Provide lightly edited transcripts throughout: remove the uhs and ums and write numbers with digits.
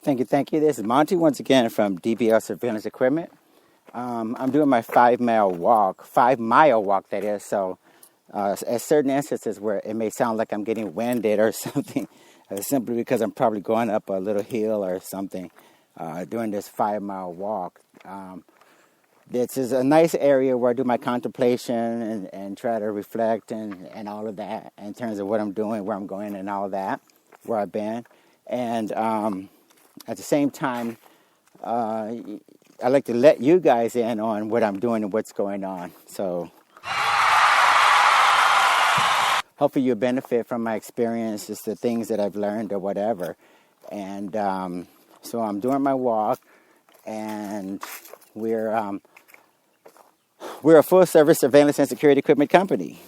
Thank you, thank you. This is Monty once again from DBL Surveillance Equipment. I'm doing my 5-mile walk, 5-mile walk that is, so at certain instances where it may sound like I'm getting winded or something, simply because I'm probably going up a little hill or something during this 5-mile walk. This is a nice area where I do my contemplation and try to reflect and all of that in terms of what I'm doing, where I'm going and all that, where I've been. And at the same time, I like to let you guys in on what I'm doing and what's going on. So hopefully you'll benefit from my experiences, the things that I've learned or whatever. And so I'm doing my walk, and we're a full-service surveillance and security equipment company.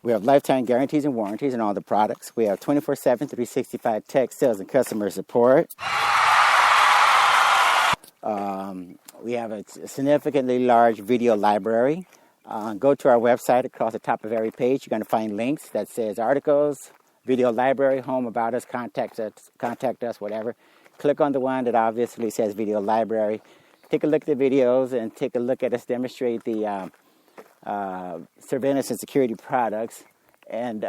We have lifetime guarantees and warranties on all the products. We have 24/7, 365 tech sales and customer support. We have a significantly large video library. Go to our website. Across the top of every page, you're going to find links that says articles, video library, home, about us, contact us, whatever. Click on the one that obviously says video library. Take a look at the videos and take a look at us demonstrate the surveillance and security products, and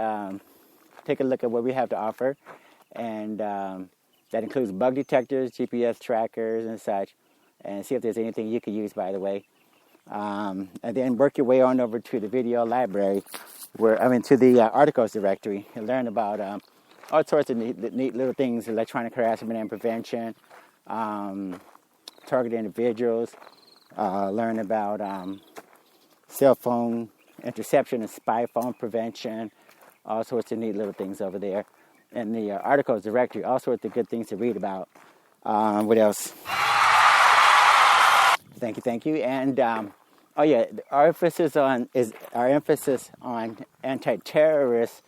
take a look at what we have to offer. And that includes bug detectors, GPS trackers, and such. And see if there's anything you could use, by the way. And then work your way on over to the video library, to the articles directory, and learn about all sorts of neat little things: electronic harassment and prevention, target individuals, learn about cell phone interception and spy phone prevention, all sorts of neat little things over there. And the articles directory, all sorts of good things to read about. What else? Thank you. And our emphasis on anti-terrorist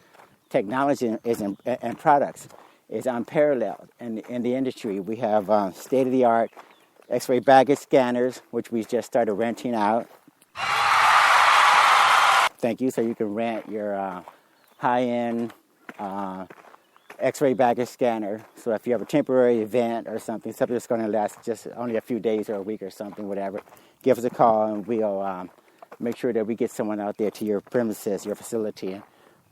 technology and products is unparalleled in the industry. We have state-of-the-art X-ray baggage scanners, which we just started renting out. Thank you. So you can rent your high-end X-ray baggage scanner. So if you have a temporary event or something that's going to last just only a few days or a week or something, whatever, give us a call and we'll make sure that we get someone out there to your premises, your facility, and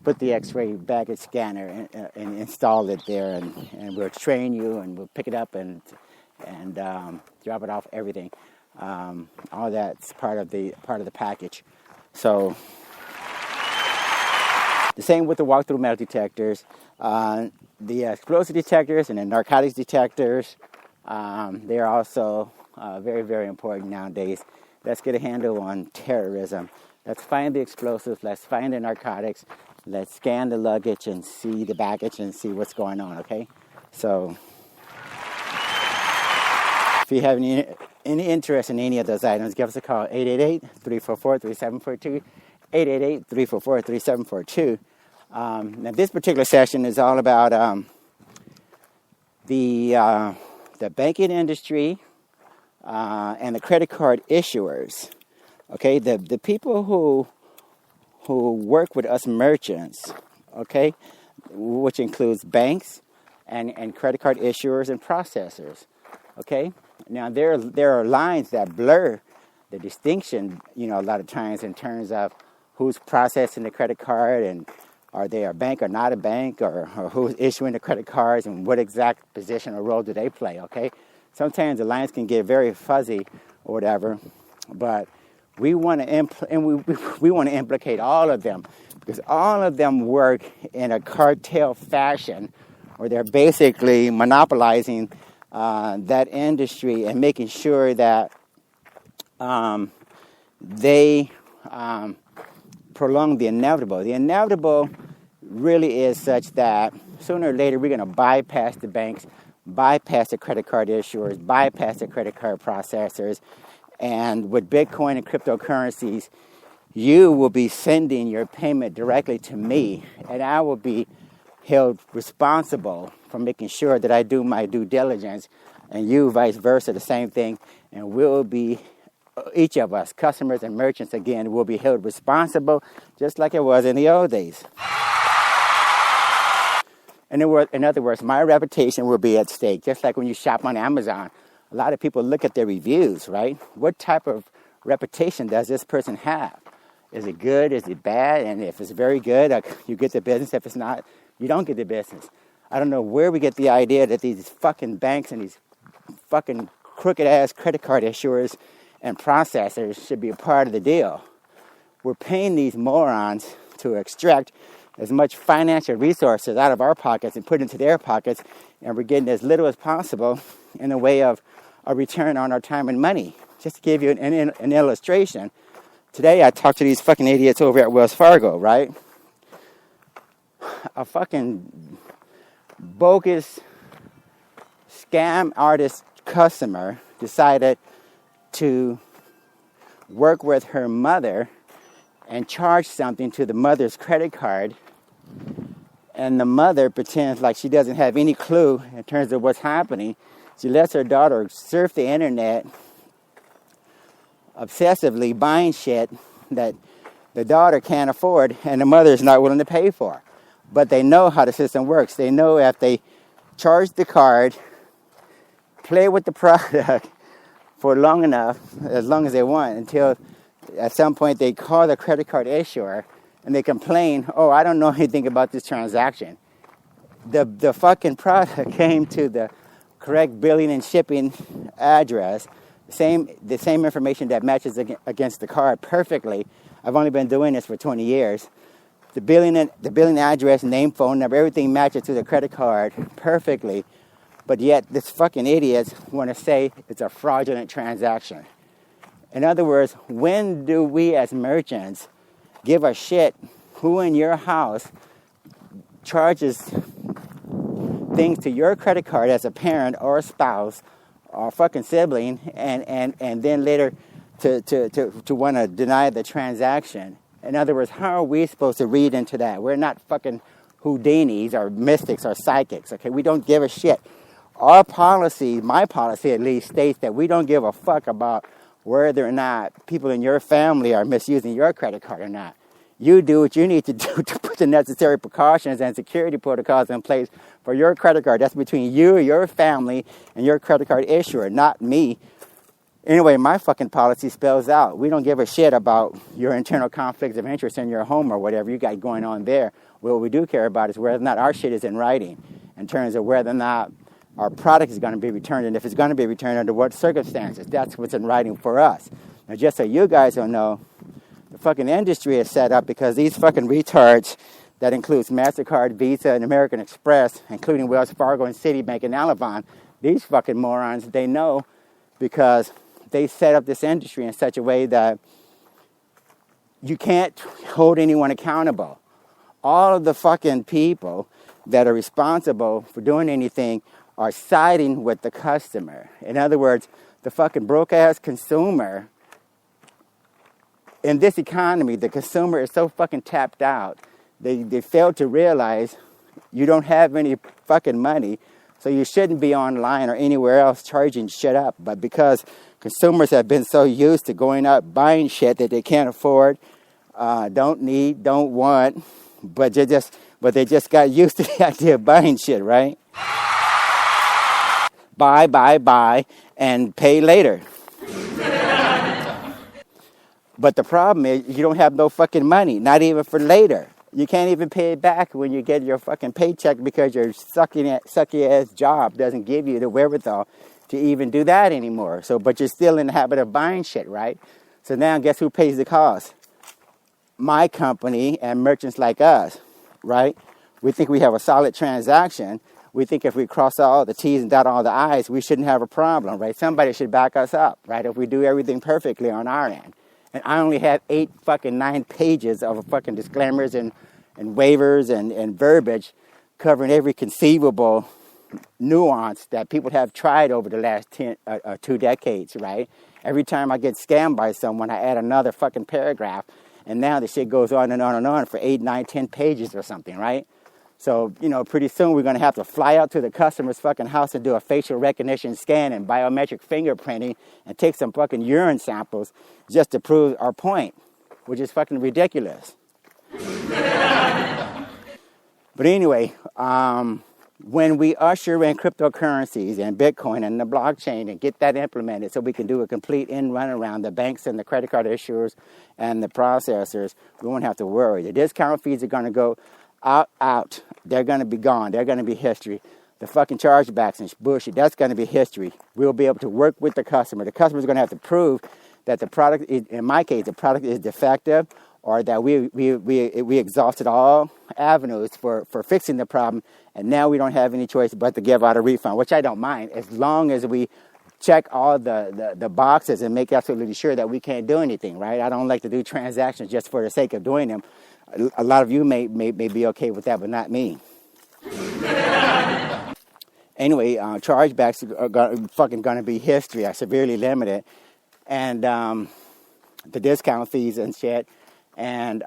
put the X-ray baggage scanner and install it there, and we'll train you and we'll pick it up and drop it off, everything. All that's part of the package. So the same with the walk-through metal detectors, the explosive detectors and the narcotics detectors. They're also very, very important nowadays. Let's get a handle on terrorism. Let's find the explosives. Let's find the narcotics. Let's scan the luggage and see the baggage and see what's going on. Okay, so if you have any interest in any of those items, give us a call, 888-344-3742, 888-344-3742. Now, this particular session is all about the banking industry and the credit card issuers. Okay, the people who work with us merchants, okay, which includes banks and credit card issuers and processors. Okay, now there are lines that blur the distinction, a lot of times in terms of who's processing the credit card and are they a bank or not a bank, or who's issuing the credit cards and what exact position or role do they play, okay? Sometimes the lines can get very fuzzy or whatever, but we want to we want to implicate all of them, because all of them work in a cartel fashion, where they're basically monopolizing that industry and making sure that they prolong the inevitable. The inevitable really is such that sooner or later we're going to bypass the banks, bypass the credit card issuers, bypass the credit card processors, and with Bitcoin and cryptocurrencies, you will be sending your payment directly to me, and I will be held responsible for making sure that I do my due diligence, and you vice versa, the same thing, and we'll be, each of us, customers and merchants, again, will be held responsible just like it was in the old days. In other words, my reputation will be at stake. Just like when you shop on Amazon, a lot of people look at their reviews, right? What type of reputation does this person have? Is it good? Is it bad? And if it's very good, you get the business. If it's not, you don't get the business. I don't know where we get the idea that these fucking banks and these fucking crooked-ass credit card issuers and processors should be a part of the deal. We're paying these morons to extract as much financial resources out of our pockets and put into their pockets, and we're getting as little as possible in the way of a return on our time and money. Just to give you an illustration, today I talked to these fucking idiots over at Wells Fargo, right? A fucking bogus scam artist customer decided to work with her mother and charge something to the mother's credit card, and the mother pretends like she doesn't have any clue in terms of what's happening. She lets her daughter surf the internet, obsessively buying shit that the daughter can't afford and the mother is not willing to pay for. But they know how the system works. They know if they charge the card, play with the product for long enough, as long as they want, until at some point they call the credit card issuer and they complain, oh, I don't know anything about this transaction. The fucking product came to the correct billing and shipping address, the same information that matches against the card perfectly. I've only been doing this for 20 years. The billing address, name, phone number, everything matches to the credit card perfectly. But yet, this fucking idiots want to say it's a fraudulent transaction. In other words, when do we as merchants give a shit who in your house charges things to your credit card as a parent or a spouse or a fucking sibling, and then later to want to deny the transaction? In other words, how are we supposed to read into that? We're not fucking Houdinis or mystics or psychics, okay? We don't give a shit. Our policy, my policy at least, states that we don't give a fuck about whether or not people in your family are misusing your credit card or not. You do what you need to do to put the necessary precautions and security protocols in place for your credit card. That's between you, your family, and your credit card issuer, not me. Anyway, my fucking policy spells out, we don't give a shit about your internal conflicts of interest in your home or whatever you got going on there. What we do care about is whether or not our shit is in writing in terms of whether or not our product is going to be returned, and if it's going to be returned, under what circumstances. That's what's in writing for us. Now, just so you guys don't know, the fucking industry is set up because these fucking retards, that includes MasterCard, Visa, and American Express, including Wells Fargo and Citibank and Alabama, these fucking morons, they know because they set up this industry in such a way that you can't hold anyone accountable. All of the fucking people that are responsible for doing anything are siding with the customer. In other words, the fucking broke-ass consumer, in this economy, the consumer is so fucking tapped out, they fail to realize you don't have any fucking money, so you shouldn't be online or anywhere else charging shit up. But because consumers have been so used to going out buying shit that they can't afford, don't need, don't want, but they just got used to the idea of buying shit, right? Buy, and pay later. But the problem is you don't have no fucking money, not even for later. You can't even pay it back when you get your fucking paycheck because your sucky ass job doesn't give you the wherewithal to even do that anymore. But you're still in the habit of buying shit, right? So now guess who pays the cost? My company and merchants like us, right? We think we have a solid transaction. We think if we cross all the T's and dot all the I's, we shouldn't have a problem, right? Somebody should back us up, right? If we do everything perfectly on our end. And I only have 9 pages of fucking disclaimers and waivers and verbiage covering every conceivable nuance that people have tried over the last 2 decades, right? Every time I get scammed by someone, I add another fucking paragraph. And now the shit goes on and on and on for 8, 9, 10 pages or something, right? So, pretty soon we're going to have to fly out to the customer's fucking house and do a facial recognition scan and biometric fingerprinting and take some fucking urine samples just to prove our point, which is fucking ridiculous. But anyway, when we usher in cryptocurrencies and Bitcoin and the blockchain and get that implemented so we can do a complete end run around the banks and the credit card issuers and the processors, we won't have to worry. The discount fees are going to go out. They're going to be gone. They're going to be history. The fucking chargebacks and bullshit, that's going to be history. We'll be able to work with the customer. The customer's going to have to prove that the product, in my case, the product is defective, or that we exhausted all avenues for fixing the problem, and now we don't have any choice but to give out a refund, which I don't mind, as long as we check all the boxes and make absolutely sure that we can't do anything, right? I don't like to do transactions just for the sake of doing them. A lot of you may be okay with that, but not me. Anyway, chargebacks are fucking going to be history, are severely limited, and the discount fees and shit, and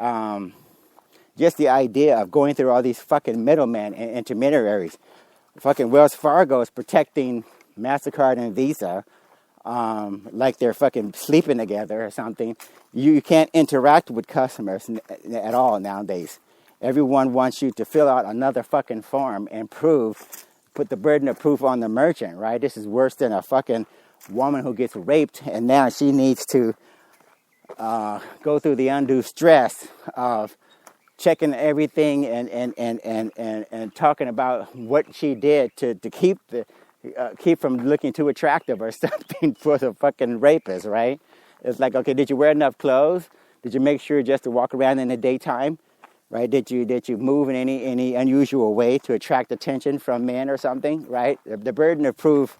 just the idea of going through all these fucking middlemen and intermediaries. Fucking Wells Fargo is protecting MasterCard and Visa like they're fucking sleeping together or something. You can't interact with customers at all nowadays. Everyone wants you to fill out another fucking form and put the burden of proof on the merchant, right? This is worse than a fucking woman who gets raped and now she needs to go through the undue stress of checking everything and talking about what she did to keep from looking too attractive or something for the fucking rapist, right? It's like, okay, did you wear enough clothes? Did you make sure just to walk around in the daytime? Right? Did you move in any unusual way to attract attention from men or something? Right? The burden of proof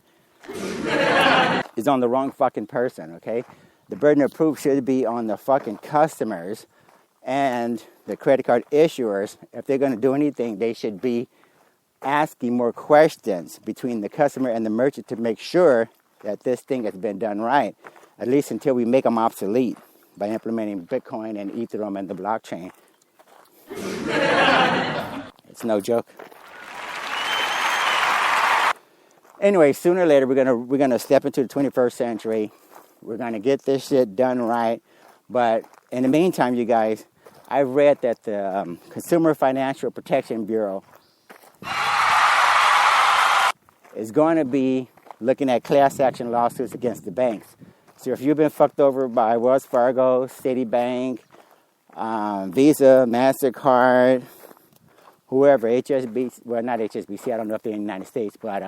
is on the wrong fucking person, okay? The burden of proof should be on the fucking customers and the credit card issuers. If they're going to do anything, they should be asking more questions between the customer and the merchant to make sure that this thing has been done right, at least until we make them obsolete by implementing Bitcoin and Ethereum and the blockchain. It's no joke. Anyway, sooner or later we're gonna step into the 21st century. We're gonna get this shit done right. But in the meantime, you guys, I've read that the Consumer Financial Protection Bureau is going to be looking at class action lawsuits against the banks. So if you've been fucked over by Wells Fargo, Citibank, Visa, MasterCard, whoever, HSBC, well, not HSBC, I don't know if they're in the United States, but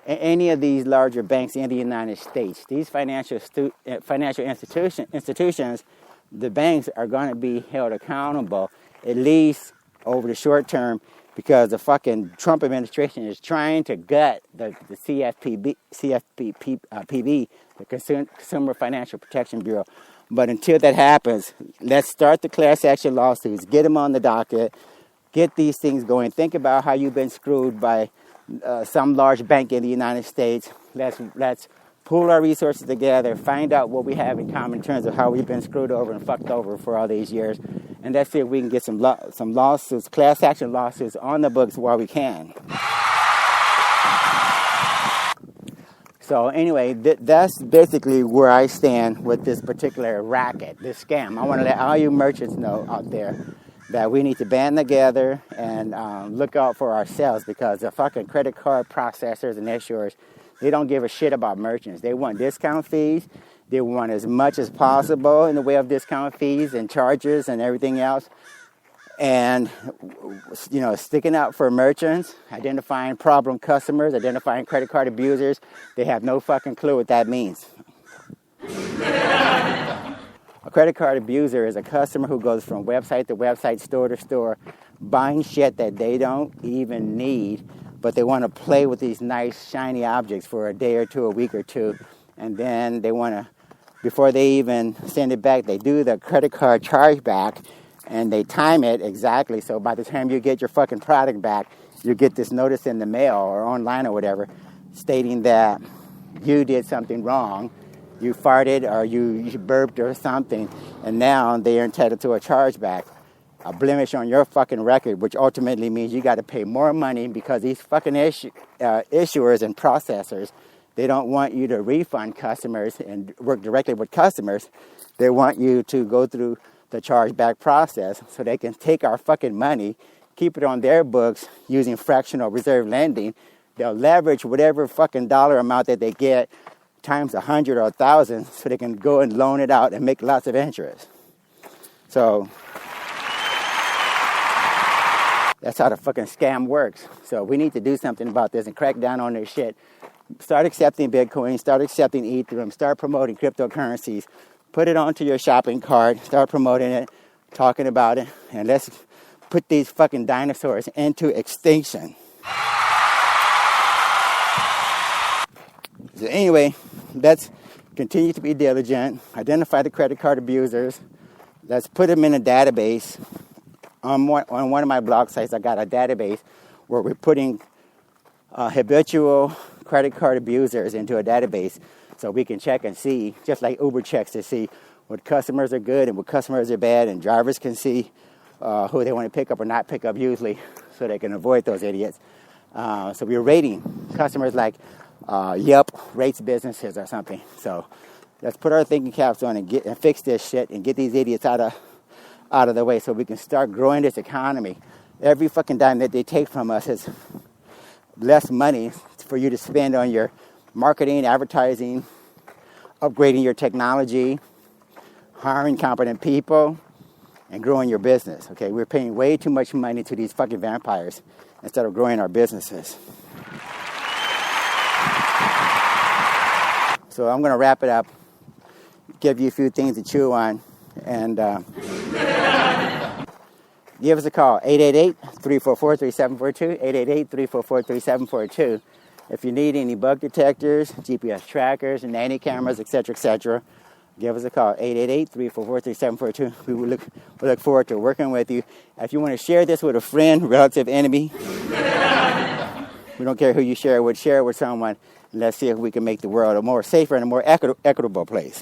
any of these larger banks in the United States, these financial institutions, the banks are going to be held accountable, at least over the short term, because the fucking Trump administration is trying to gut the CFPB, the Consumer Financial Protection Bureau. But until that happens, let's start the class action lawsuits, get them on the docket, get these things going. Think about how you've been screwed by some large bank in the United States. Let's pool our resources together, find out what we have in common in terms of how we've been screwed over and fucked over for all these years, and let's see if we can get some lawsuits, class action lawsuits on the books while we can. So anyway, that's basically where I stand with this particular racket, this scam. I want to let all you merchants know out there that we need to band together and look out for ourselves, because the fucking credit card processors and issuers, they don't give a shit about merchants. They want discount fees. They want as much as possible in the way of discount fees and charges and everything else. And, you know, sticking out for merchants, identifying problem customers, identifying credit card abusers, they have no fucking clue what that means. A credit card abuser is a customer who goes from website to website, store to store, buying shit that they don't even need, but they want to play with these nice, shiny objects for a day or two, a week or two, and then they want to, before they even send it back, they do the credit card chargeback, and they time it exactly, so by the time you get your fucking product back, you get this notice in the mail or online or whatever, stating that you did something wrong, you farted or you burped or something, and now they are entitled to a chargeback, a blemish on your fucking record, which ultimately means you got to pay more money, because these fucking issuers and processors, they don't want you to refund customers and work directly with customers. They want you to go through the chargeback process so they can take our fucking money keep it on their books using fractional reserve lending. They'll leverage whatever fucking dollar amount that they get times 100 or 1,000 so they can go and loan it out and make lots of interest. So that's how the fucking scam works. So we need to do something about this and crack down on this shit. Start accepting Bitcoin, start accepting Ethereum, start promoting cryptocurrencies. Put it onto your shopping cart, start promoting it, talking about it, and let's put these fucking dinosaurs into extinction. So anyway, let's continue to be diligent, identify the credit card abusers, let's put them in a database. On one of my blog sites, I got a database where we're putting habitual credit card abusers into a database so we can check and see, just like Uber checks to see what customers are good and what customers are bad, and drivers can see who they want to pick up or not pick up usually so they can avoid those idiots. So we're rating customers like Yelp rates businesses or something. So let's put our thinking caps on and fix this shit and get these idiots out of the way so we can start growing this economy. Every fucking dime that they take from us is less money for you to spend on your marketing, advertising, upgrading your technology, hiring competent people, and growing your business. Okay, we're paying way too much money to these fucking vampires instead of growing our businesses. So I'm going to wrap it up, give you a few things to chew on, and give us a call, 888-344-3742, 888-344-3742. If you need any bug detectors, GPS trackers, nanny cameras, etc., give us a call, 888-344-3742. We look forward to working with you. If you want to share this with a friend, relative, enemy, we don't care who you share it with someone. Let's see if we can make the world a more safer and a more equitable place.